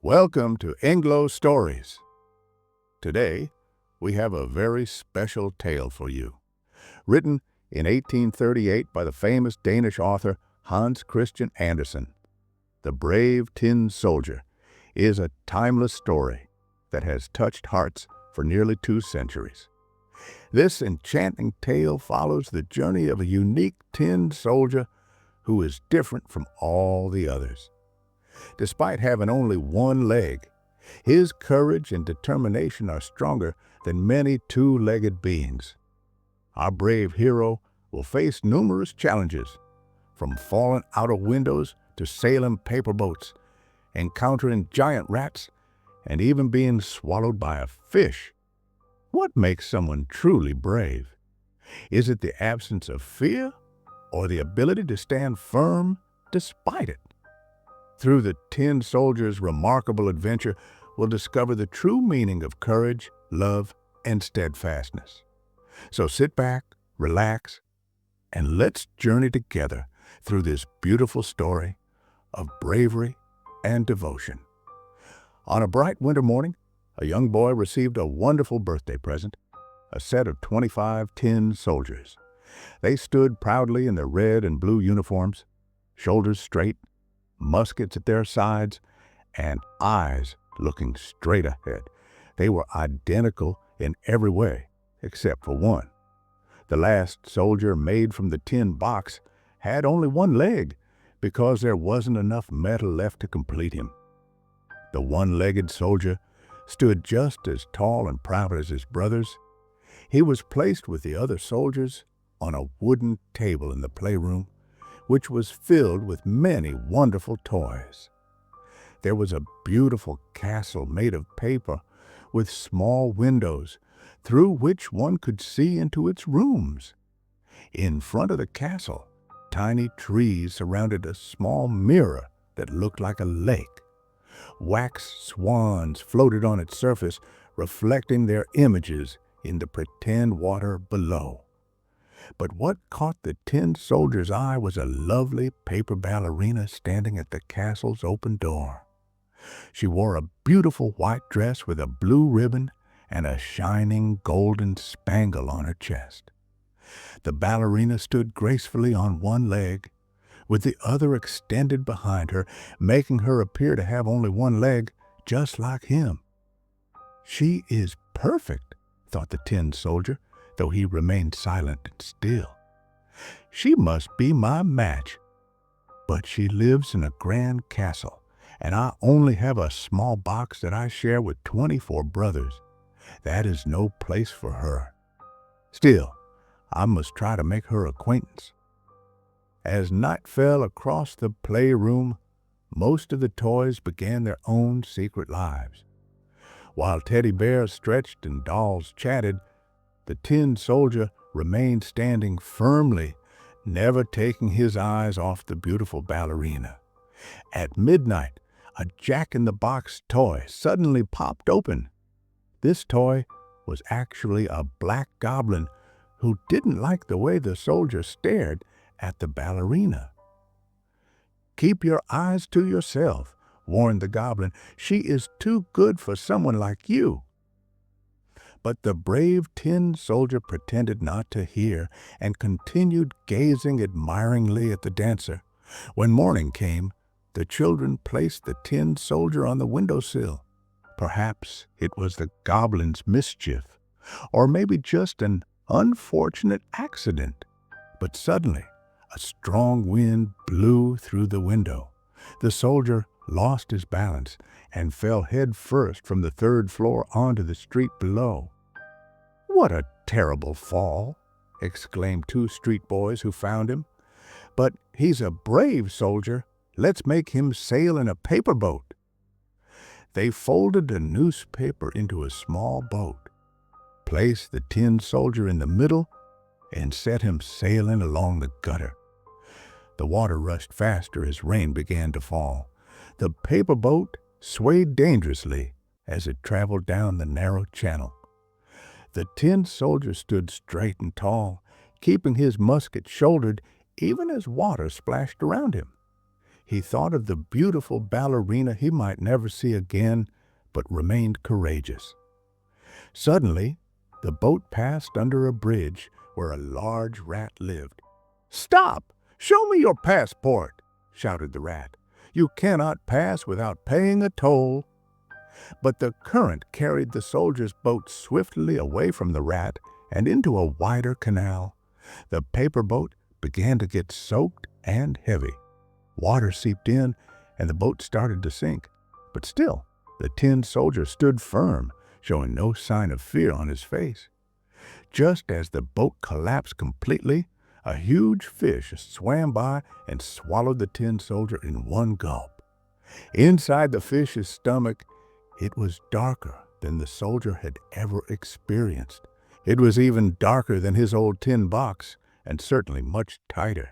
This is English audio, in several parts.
Welcome to EngloStories. Today, we have a very special tale for you. Written in 1838 by the famous Danish author Hans Christian Andersen, The Brave Tin Soldier is a timeless story that has touched hearts for nearly 2 centuries. This enchanting tale follows the journey of a unique tin soldier who is different from all the others. Despite having only one leg, his courage and determination are stronger than many two-legged beings. Our brave hero will face numerous challenges, from falling out of windows to sailing paper boats, encountering giant rats, and even being swallowed by a fish. What makes someone truly brave? Is it the absence of fear or the ability to stand firm despite it? Through the Tin Soldier's remarkable adventure, we'll discover the true meaning of courage, love, and steadfastness. So sit back, relax, and let's journey together through this beautiful story of bravery and devotion. On a bright winter morning, a young boy received a wonderful birthday present, a set of 25 tin soldiers. They stood proudly in their red and blue uniforms, shoulders straight, muskets at their sides, and eyes looking straight ahead. They were identical in every way, except for one. The last soldier made from the tin box had only one leg because there wasn't enough metal left to complete him. The one-legged soldier stood just as tall and proud as his brothers. He was placed with the other soldiers on a wooden table in the playroom, which was filled with many wonderful toys. There was a beautiful castle made of paper with small windows through which one could see into its rooms. In front of the castle, tiny trees surrounded a small mirror that looked like a lake. Wax swans floated on its surface, reflecting their images in the pretend water below. But what caught the tin soldier's eye was a lovely paper ballerina standing at the castle's open door. She wore a beautiful white dress with a blue ribbon and a shining golden spangle on her chest. The ballerina stood gracefully on one leg, with the other extended behind her, making her appear to have only one leg, just like him. "She is perfect," thought the tin soldier, though he remained silent and still. "She must be my match. But she lives in a grand castle, and I only have a small box that I share with 24 brothers. That is no place for her. Still, I must try to make her acquaintance." As night fell across the playroom, most of the toys began their own secret lives. While teddy bears stretched and dolls chatted, the tin soldier remained standing firmly, never taking his eyes off the beautiful ballerina. At midnight, a jack-in-the-box toy suddenly popped open. This toy was actually a black goblin who didn't like the way the soldier stared at the ballerina. "Keep your eyes to yourself," warned the goblin. "She is too good for someone like you." But the brave tin soldier pretended not to hear and continued gazing admiringly at the dancer. When morning came, the children placed the tin soldier on the windowsill. Perhaps it was the goblin's mischief, or maybe just an unfortunate accident. But suddenly, a strong wind blew through the window. The soldier lost his balance and fell head first from the 3rd floor onto the street below. "What a terrible fall!" exclaimed 2 street boys who found him. "But he's a brave soldier. Let's make him sail in a paper boat." They folded a newspaper into a small boat, placed the tin soldier in the middle, and set him sailing along the gutter. The water rushed faster as rain began to fall. The paper boat swayed dangerously as it traveled down the narrow channel. The tin soldier stood straight and tall, keeping his musket shouldered even as water splashed around him. He thought of the beautiful ballerina he might never see again, but remained courageous. Suddenly, the boat passed under a bridge where a large rat lived. "Stop! Show me your passport!" shouted the rat. "You cannot pass without paying a toll." But the current carried the soldier's boat swiftly away from the rat and into a wider canal. The paper boat began to get soaked and heavy. Water seeped in, and the boat started to sink. But still, the tin soldier stood firm, showing no sign of fear on his face. Just as the boat collapsed completely, a huge fish swam by and swallowed the tin soldier in one gulp. Inside the fish's stomach, it was darker than the soldier had ever experienced. It was even darker than his old tin box, and certainly much tighter.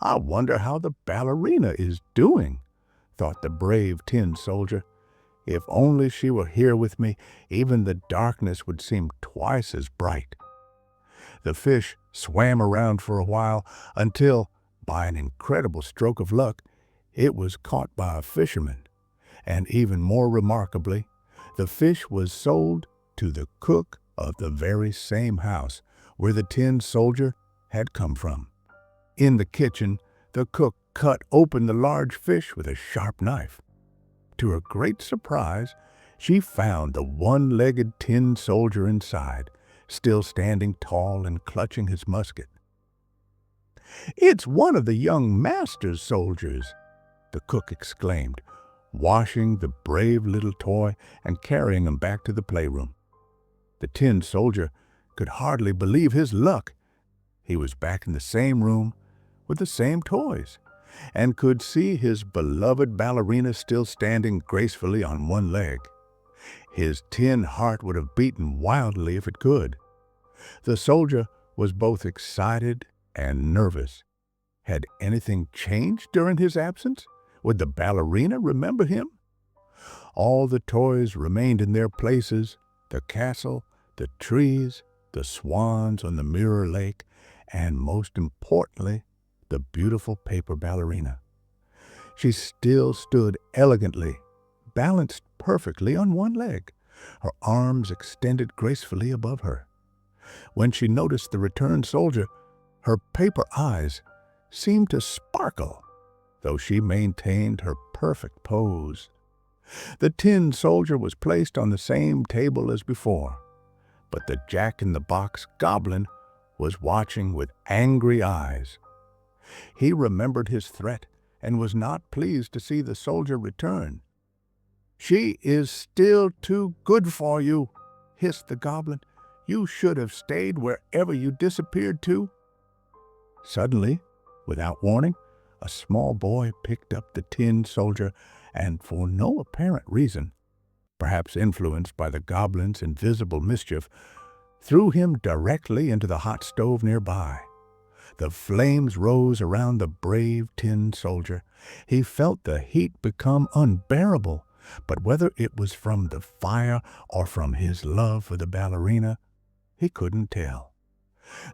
"I wonder how the ballerina is doing," thought the brave tin soldier. "If only she were here with me, even the darkness would seem twice as bright." The fish swam around for a while until, by an incredible stroke of luck, it was caught by a fisherman. And even more remarkably, the fish was sold to the cook of the very same house where the tin soldier had come from. In the kitchen, the cook cut open the large fish with a sharp knife. To her great surprise, she found the one-legged tin soldier inside, still standing tall and clutching his musket. "It's one of the young master's soldiers," the cook exclaimed, washing the brave little toy and carrying him back to the playroom. The tin soldier could hardly believe his luck. He was back in the same room with the same toys, and could see his beloved ballerina still standing gracefully on one leg. His tin heart would have beaten wildly if it could. The soldier was both excited and nervous. Had anything changed during his absence? Would the ballerina remember him? All the toys remained in their places: the castle, the trees, the swans on the mirror lake, and most importantly, the beautiful paper ballerina. She still stood elegantly, balanced perfectly on one leg, her arms extended gracefully above her. When she noticed the returned soldier, her paper eyes seemed to sparkle, though she maintained her perfect pose. The tin soldier was placed on the same table as before, but the jack-in-the-box goblin was watching with angry eyes. He remembered his threat and was not pleased to see the soldier return. "She is still too good for you," hissed the goblin. "You should have stayed wherever you disappeared to." Suddenly, without warning, a small boy picked up the tin soldier and, for no apparent reason, perhaps influenced by the goblin's invisible mischief, threw him directly into the hot stove nearby. The flames rose around the brave tin soldier. He felt the heat become unbearable, but whether it was from the fire or from his love for the ballerina, he couldn't tell.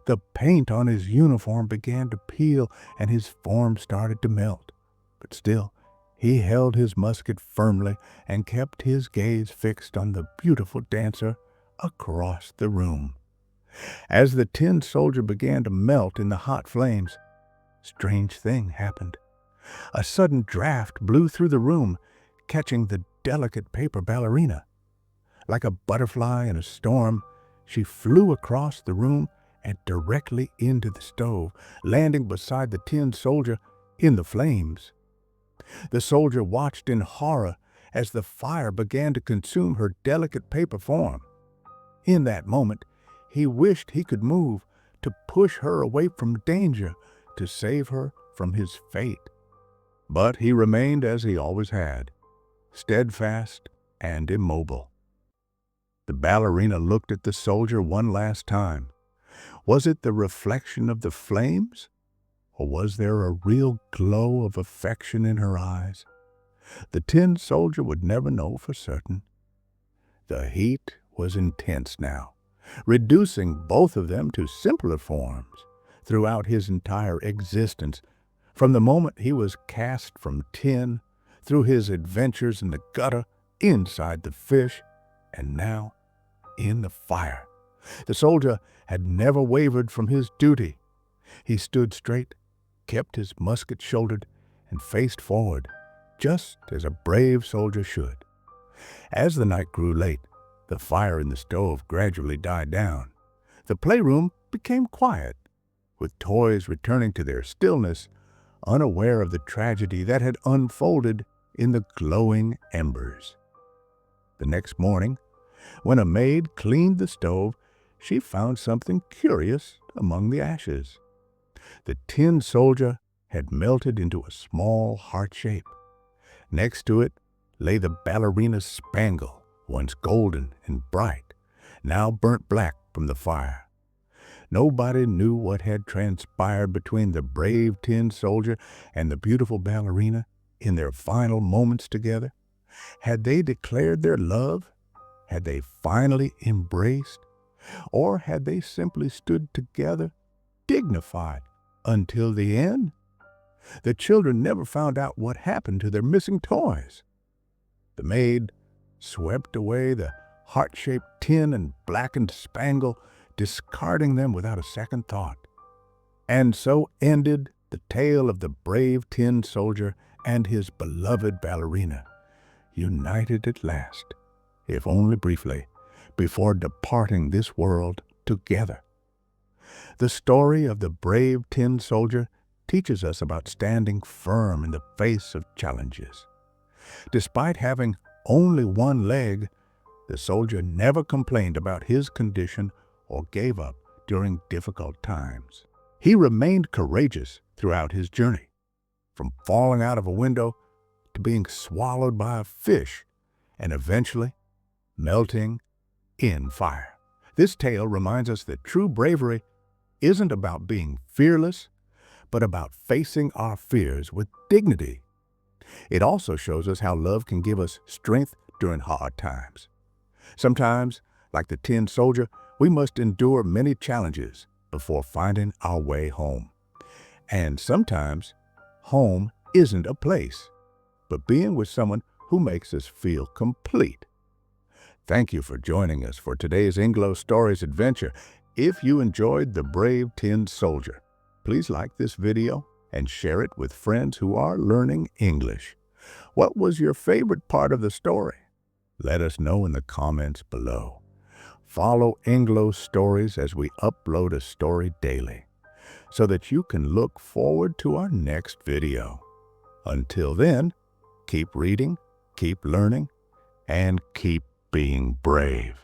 The paint on his uniform began to peel and his form started to melt, but still he held his musket firmly and kept his gaze fixed on the beautiful dancer across the room. As the tin soldier began to melt in the hot flames, a strange thing happened. A sudden draft blew through the room, catching the delicate paper ballerina. Like a butterfly in a storm, she flew across the room and directly into the stove, landing beside the tin soldier in the flames. The soldier watched in horror as the fire began to consume her delicate paper form. In that moment, he wished he could move to push her away from danger, to save her from his fate. But he remained as he always had, steadfast and immobile. The ballerina looked at the soldier one last time. Was it the reflection of the flames, or was there a real glow of affection in her eyes? The tin soldier would never know for certain. The heat was intense now, reducing both of them to simpler forms. Throughout his entire existence, From the moment he was cast from tin, through his adventures in the gutter, inside the fish, and now in the fire, the soldier had never wavered from his duty. He stood straight, kept his musket shouldered, and faced forward, just as a brave soldier should. As the night grew late, the fire in the stove gradually died down. The playroom became quiet, with toys returning to their stillness, unaware of the tragedy that had unfolded in the glowing embers. The next morning, when a maid cleaned the stove, she found something curious among the ashes. The tin soldier had melted into a small heart shape. Next to it lay the ballerina's spangle, once golden and bright, now burnt black from the fire. Nobody knew what had transpired between the brave tin soldier and the beautiful ballerina in their final moments together. Had they declared their love? Had they finally embraced? Or had they simply stood together, dignified, until the end? The children never found out what happened to their missing toys. The maid swept away the heart-shaped tin and blackened spangle, discarding them without a second thought. And so ended the tale of the brave tin soldier and his beloved ballerina, united at last, if only briefly, before departing this world together. The story of the brave tin soldier teaches us about standing firm in the face of challenges. Despite having only one leg, the soldier never complained about his condition or gave up during difficult times. He remained courageous throughout his journey, from falling out of a window to being swallowed by a fish, and eventually melting in fire. This tale reminds us that true bravery isn't about being fearless, but about facing our fears with dignity. It also shows us how love can give us strength during hard times. Sometimes, like the tin soldier, we must endure many challenges before finding our way home. And sometimes, home isn't a place, but being with someone who makes us feel complete. Thank you for joining us for today's EngloStories adventure. If you enjoyed The Brave Tin Soldier, please like this video and share it with friends who are learning English. What was your favorite part of the story? Let us know in the comments below. Follow EngloStories as we upload a story daily, so that you can look forward to our next video. Until then, keep reading, keep learning, and keep being brave.